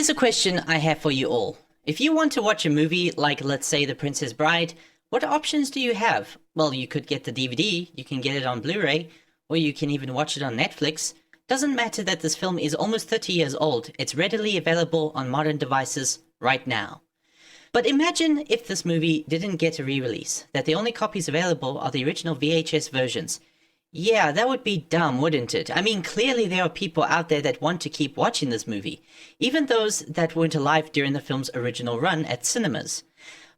Here's a question I have for you all. If you want to watch a movie like, let's say, The Princess Bride, what options do you have? Well, you could get the DVD, you can get it on Blu-ray, or you can even watch it on Netflix. Doesn't matter that this film is almost 30 years old, it's readily available on modern devices right now. But imagine if this movie didn't get a re-release, that the only copies available are the original VHS versions. Yeah, that would be dumb, wouldn't it? I mean, clearly there are people out there that want to keep watching this movie, even those that weren't alive during the film's original run at cinemas.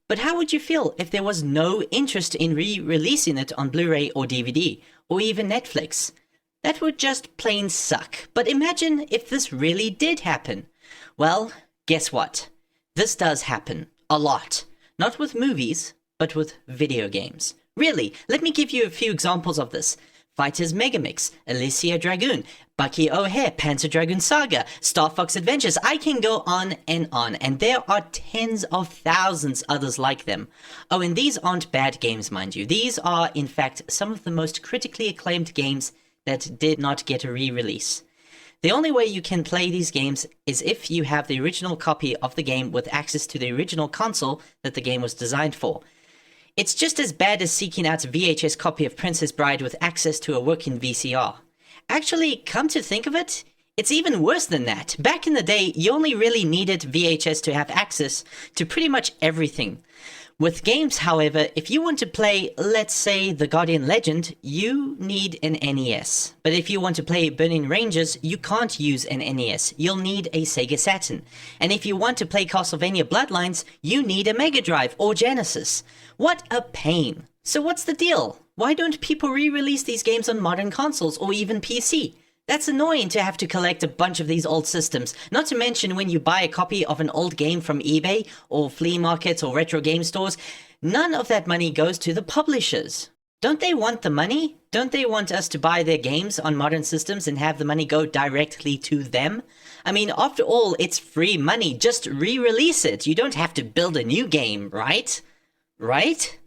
But how would you feel if there was no interest in re-releasing it on Blu-ray or DVD, or even Netflix? That would just plain suck. But imagine if this really did happen. Well, guess what? This does happen. A lot. Not with movies, but with video games. Really, let me give you a few examples of this. Fighters Megamix, Alicia Dragoon, Bucky O'Hare, Panzer Dragoon Saga, Star Fox Adventures. I can go on, and there are tens of thousands others like them. Oh, and these aren't bad games, mind you. These are, in fact, some of the most critically acclaimed games that did not get a re-release. The only way you can play these games is if you have the original copy of the game with access to the original console that the game was designed for. It's just as bad as seeking out a VHS copy of Princess Bride with access to a working VCR. Actually, come to think of it, it's even worse than that. Back in the day, you only really needed VHS to have access to pretty much everything. With games, however, if you want to play, let's say, The Guardian Legend, you need an NES. But if you want to play Burning Rangers, you can't use an NES. You'll need a Sega Saturn. And if you want to play Castlevania Bloodlines, you need a Mega Drive or Genesis. What a pain. So what's the deal? Why don't people re-release these games on modern consoles or even PC? That's annoying to have to collect a bunch of these old systems, not to mention when you buy a copy of an old game from eBay or flea markets or retro game stores, none of that money goes to the publishers. Don't they want the money? Don't they want us to buy their games on modern systems and have the money go directly to them? I mean, after all, it's free money. Just re-release it. You don't have to build a new game, right? Right?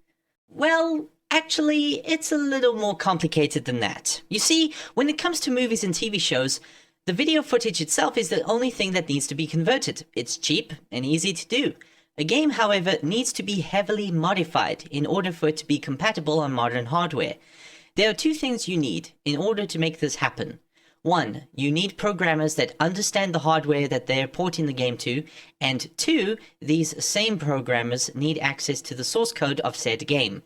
Well, actually, it's a little more complicated than that. You see, when it comes to movies and TV shows, the video footage itself is the only thing that needs to be converted. It's cheap and easy to do. A game, however, needs to be heavily modified in order for it to be compatible on modern hardware. There are two things you need in order to make this happen. One, you need programmers that understand the hardware that they're porting the game to, and two, these same programmers need access to the source code of said game.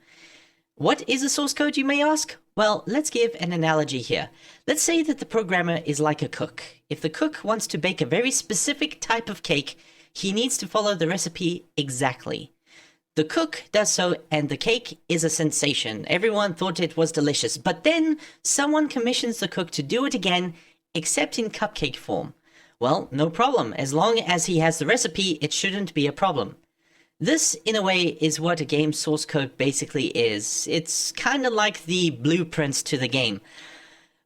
What is a source code, you may ask? Well, let's give an analogy here. Let's say that the programmer is like a cook. If the cook wants to bake a very specific type of cake, he needs to follow the recipe exactly. The cook does so, and the cake is a sensation. Everyone thought it was delicious, but then someone commissions the cook to do it again, except in cupcake form. Well, no problem. As long as he has the recipe, it shouldn't be a problem. This, in a way, is what a game source code basically is. It's kind of like the blueprints to the game.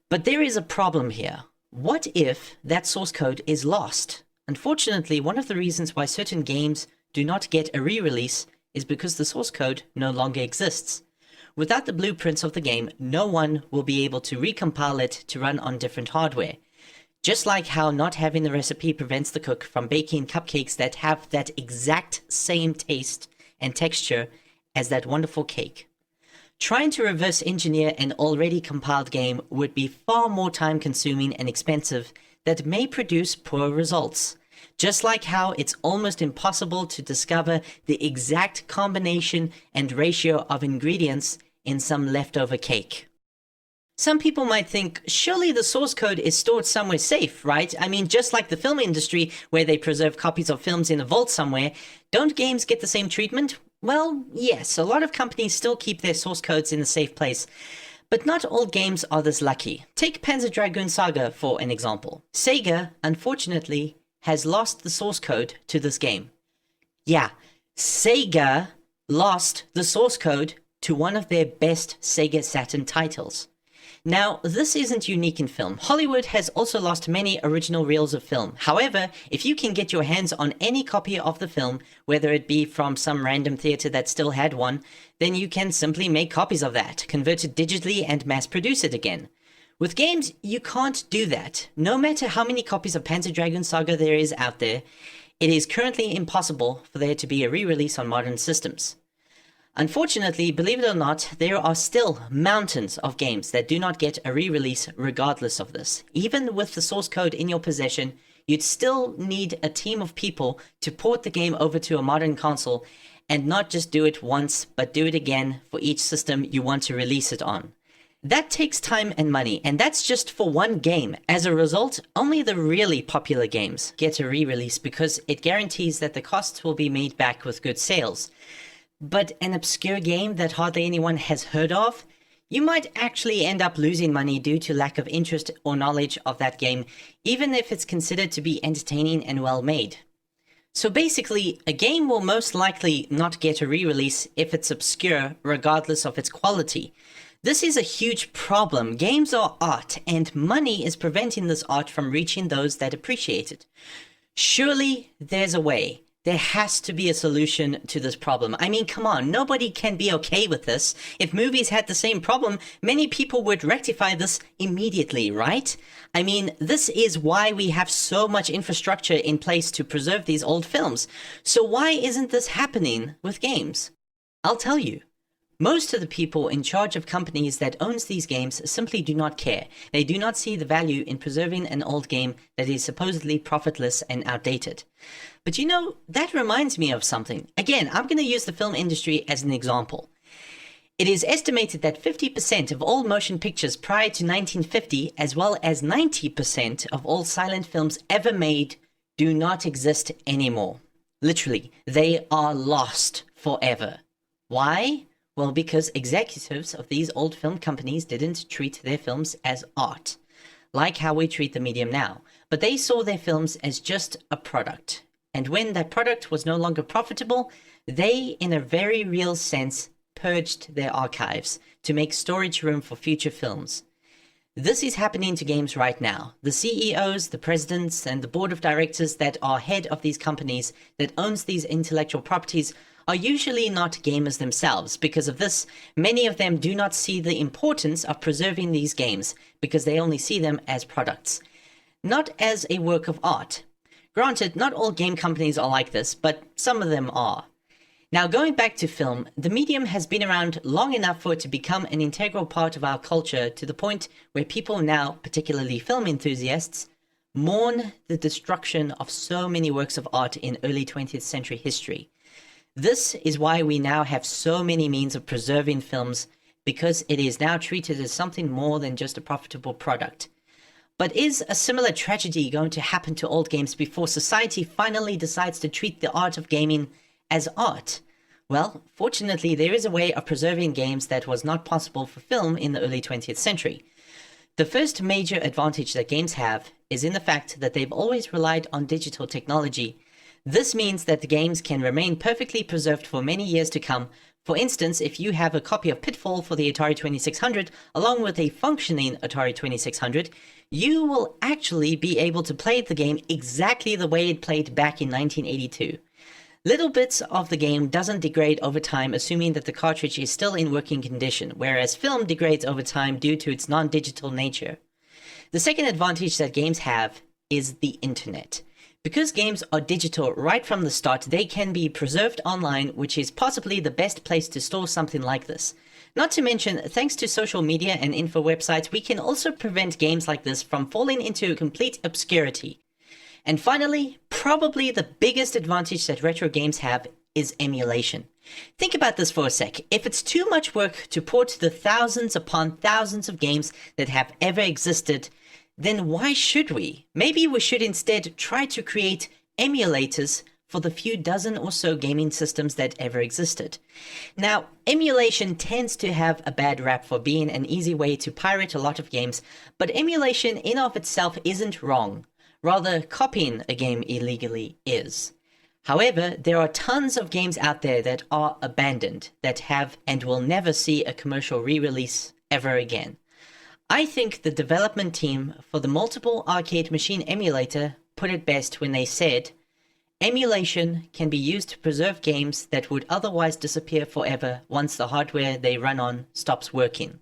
But there is a problem here. What if that source code is lost? Unfortunately, one of the reasons why certain games do not get a re-release is because the source code no longer exists. Without the blueprints of the game, no one will be able to recompile it to run on different hardware. Just like how not having the recipe prevents the cook from baking cupcakes that have that exact same taste and texture as that wonderful cake. Trying to reverse engineer an already compiled game would be far more time consuming and expensive that may produce poor results. Just like how it's almost impossible to discover the exact combination and ratio of ingredients in some leftover cake. Some people might think, surely the source code is stored somewhere safe, right? I mean, just like the film industry, where they preserve copies of films in a vault somewhere, don't games get the same treatment? Well, yes, a lot of companies still keep their source codes in a safe place. But not all games are this lucky. Take Panzer Dragoon Saga for an example. Sega, unfortunately, has lost the source code to this game. Yeah, Sega lost the source code to one of their best Sega Saturn titles. Now, this isn't unique in film. Hollywood has also lost many original reels of film. However, if you can get your hands on any copy of the film, whether it be from some random theater that still had one, then you can simply make copies of that, convert it digitally and mass produce it again. With games, you can't do that. No matter how many copies of Panzer Dragoon Saga there is out there, it is currently impossible for there to be a re-release on modern systems. Unfortunately, believe it or not, there are still mountains of games that do not get a re-release regardless of this. Even with the source code in your possession, you'd still need a team of people to port the game over to a modern console, and not just do it once, but do it again for each system you want to release it on. That takes time and money, and that's just for one game. As a result, only the really popular games get a re-release because it guarantees that the costs will be made back with good sales. But an obscure game that hardly anyone has heard of, you might actually end up losing money due to lack of interest or knowledge of that game, even if it's considered to be entertaining and well made. So basically, a game will most likely not get a re-release if it's obscure, regardless of its quality. This is a huge problem. Games are art, and money is preventing this art from reaching those that appreciate it. Surely there's a way. There has to be a solution to this problem. I mean, come on, nobody can be okay with this. If movies had the same problem, many people would rectify this immediately, right? I mean, this is why we have so much infrastructure in place to preserve these old films. So why isn't this happening with games? I'll tell you. Most of the people in charge of companies that owns these games simply do not care. They do not see the value in preserving an old game that is supposedly profitless and outdated. But you know, that reminds me of something. Again, I'm going to use the film industry as an example. It is estimated that 50% of all motion pictures prior to 1950, as well as 90% of all silent films ever made, do not exist anymore. Literally, they are lost forever. Why? Well, because executives of these old film companies didn't treat their films as art, like how we treat the medium now, but they saw their films as just a product. And when that product was no longer profitable, they, in a very real sense, purged their archives to make storage room for future films. This is happening to games right now. The CEOs, the presidents, and the board of directors that are head of these companies that owns these intellectual properties are usually not gamers themselves. Because of this, many of them do not see the importance of preserving these games because they only see them as products, not as a work of art. Granted, not all game companies are like this, but some of them are. Now, going back to film, the medium has been around long enough for it to become an integral part of our culture to the point where people now, particularly film enthusiasts, mourn the destruction of so many works of art in early 20th century history. This is why we now have so many means of preserving films, because it is now treated as something more than just a profitable product. But is a similar tragedy going to happen to old games before society finally decides to treat the art of gaming as art? Well, fortunately, there is a way of preserving games that was not possible for film in the early 20th century. The first major advantage that games have is in the fact that they've always relied on digital technology. This means that the games can remain perfectly preserved for many years to come. For instance, if you have a copy of Pitfall for the Atari 2600 along with a functioning Atari 2600, you will actually be able to play the game exactly the way it played back in 1982. Little bits of the game doesn't degrade over time, assuming that the cartridge is still in working condition, whereas film degrades over time due to its non-digital nature. The second advantage that games have is the internet. Because games are digital right from the start, they can be preserved online, which is possibly the best place to store something like this. Not to mention, thanks to social media and info websites, we can also prevent games like this from falling into complete obscurity. And finally, probably the biggest advantage that retro games have is emulation. Think about this for a sec. If it's too much work to port the thousands upon thousands of games that have ever existed, then why should we? Maybe we should instead try to create emulators for the few dozen or so gaming systems that ever existed. Now, emulation tends to have a bad rap for being an easy way to pirate a lot of games, but emulation in of itself isn't wrong. Rather, copying a game illegally is. However, there are tons of games out there that are abandoned, that have and will never see a commercial re-release ever again. I think the development team for the multiple arcade machine emulator put it best when they said, emulation can be used to preserve games that would otherwise disappear forever once the hardware they run on stops working.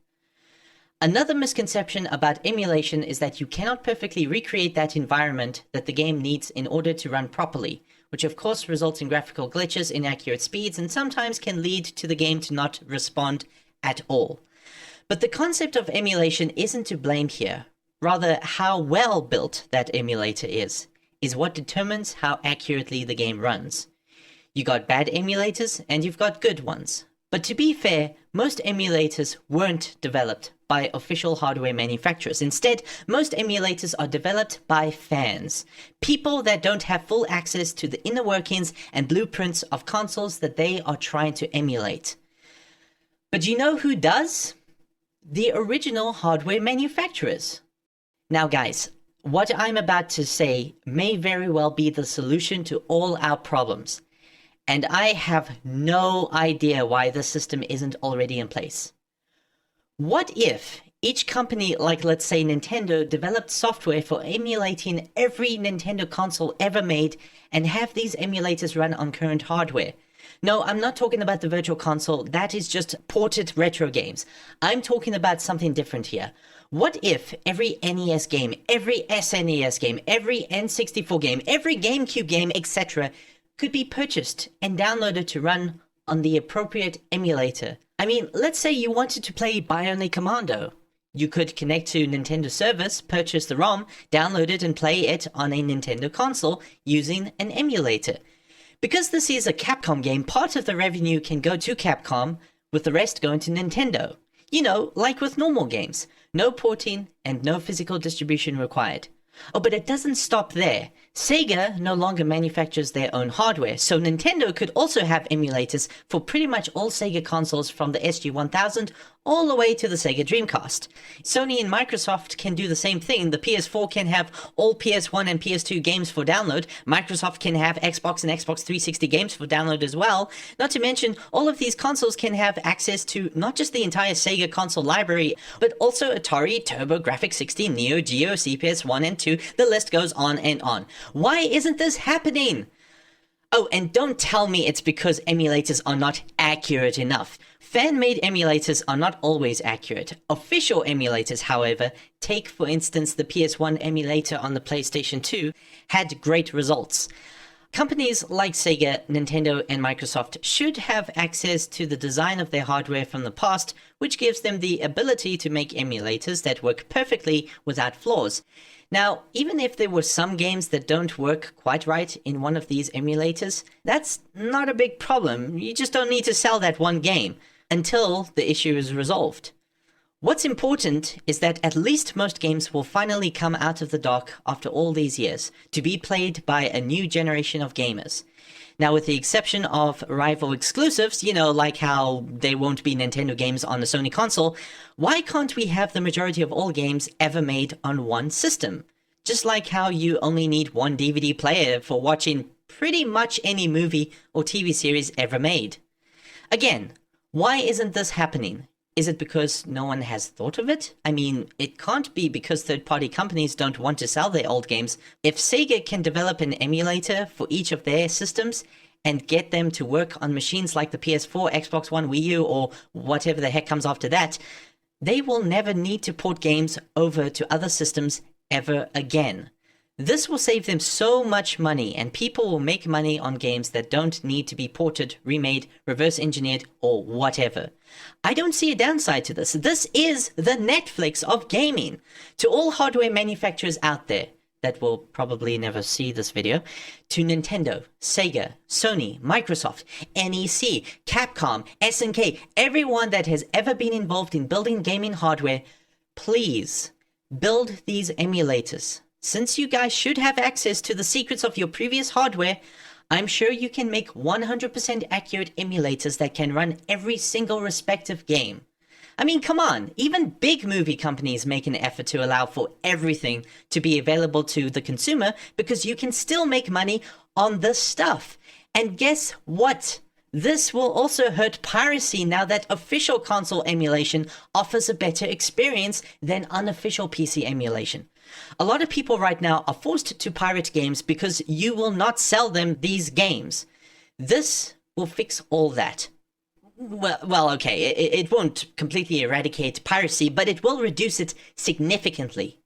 Another misconception about emulation is that you cannot perfectly recreate that environment that the game needs in order to run properly, which of course results in graphical glitches, inaccurate speeds, and sometimes can lead to the game to not respond at all. But the concept of emulation isn't to blame here. Rather, how well built that emulator is what determines how accurately the game runs. You got bad emulators and you've got good ones. But to be fair, most emulators weren't developed by official hardware manufacturers. Instead, most emulators are developed by fans. People that don't have full access to the inner workings and blueprints of consoles that they are trying to emulate. But you know who does? The original hardware manufacturers. Now guys, what I'm about to say may very well be the solution to all our problems. And I have no idea why this system isn't already in place. What if each company, like let's say Nintendo, developed software for emulating every Nintendo console ever made and have these emulators run on current hardware? No, I'm not talking about the Virtual Console. That is just ported retro games. I'm talking about something different here. What if every NES game, every SNES game, every N64 game, every GameCube game, etc. could be purchased and downloaded to run on the appropriate emulator? I mean, let's say you wanted to play Bionic Commando. You could connect to Nintendo service, purchase the ROM, download it and play it on a Nintendo console using an emulator. Because this is a Capcom game, part of the revenue can go to Capcom, with the rest going to Nintendo. You know, like with normal games. No porting and no physical distribution required. Oh, but it doesn't stop there. Sega no longer manufactures their own hardware, so Nintendo could also have emulators for pretty much all Sega consoles from the SG-1000 all the way to the Sega Dreamcast. Sony and Microsoft can do the same thing. The PS4 can have all PS1 and PS2 games for download. Microsoft can have Xbox and Xbox 360 games for download as well. Not to mention, all of these consoles can have access to not just the entire Sega console library, but also Atari, TurboGrafx-60, Neo Geo, CPS 1 and 2. The list goes on and on. Why isn't this happening? Oh, and don't tell me it's because emulators are not accurate enough. Fan-made emulators are not always accurate. Official emulators, however, take for instance the PS1 emulator on the PlayStation 2, had great results. Companies like Sega, Nintendo, and Microsoft should have access to the design of their hardware from the past, which gives them the ability to make emulators that work perfectly without flaws. Now, even if there were some games that don't work quite right in one of these emulators, that's not a big problem. You just don't need to sell that one game until the issue is resolved. What's important is that at least most games will finally come out of the dock after all these years to be played by a new generation of gamers. Now, with the exception of rival exclusives, you know, like how there won't be Nintendo games on the Sony console, why can't we have the majority of all games ever made on one system? Just like how you only need one DVD player for watching pretty much any movie or TV series ever made. Again, why isn't this happening? Is it because no one has thought of it? I mean, it can't be because third-party companies don't want to sell their old games. If Sega can develop an emulator for each of their systems and get them to work on machines like the PS4, Xbox One, Wii U, or whatever the heck comes after that, they will never need to port games over to other systems ever again. This will save them so much money, and people will make money on games that don't need to be ported, remade, reverse engineered, or whatever. I don't see a downside to this. This is the Netflix of gaming. To all hardware manufacturers out there that will probably never see this video, to Nintendo, Sega, Sony, Microsoft, NEC, Capcom, SNK, everyone that has ever been involved in building gaming hardware, please build these emulators. Since you guys should have access to the secrets of your previous hardware, I'm sure you can make 100% accurate emulators that can run every single respective game. I mean, come on, even big movie companies make an effort to allow for everything to be available to the consumer because you can still make money on this stuff. And guess what? This will also hurt piracy now that official console emulation offers a better experience than unofficial PC emulation. A lot of people right now are forced to pirate games because you will not sell them these games. This will fix all that. Well, okay, it won't completely eradicate piracy, but it will reduce it significantly.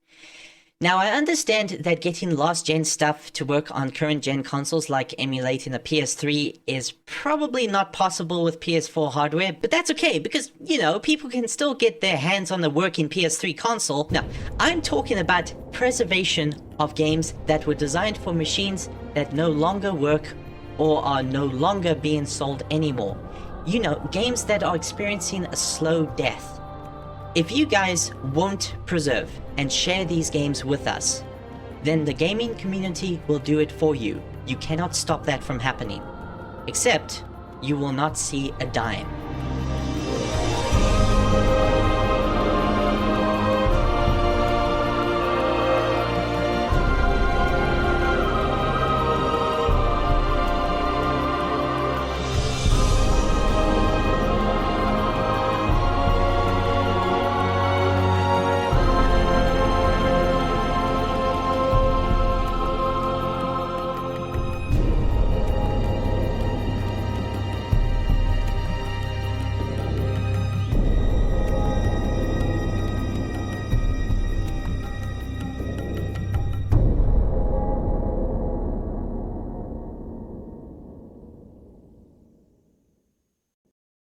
Now, I understand that getting last-gen stuff to work on current-gen consoles like emulating a PS3 is probably not possible with PS4 hardware, but that's okay because, you know, people can still get their hands on the working PS3 console. Now, I'm talking about preservation of games that were designed for machines that no longer work or are no longer being sold anymore. You know, games that are experiencing a slow death. If you guys won't preserve and share these games with us, then the gaming community will do it for you. You cannot stop that from happening. Except, you will not see a dime.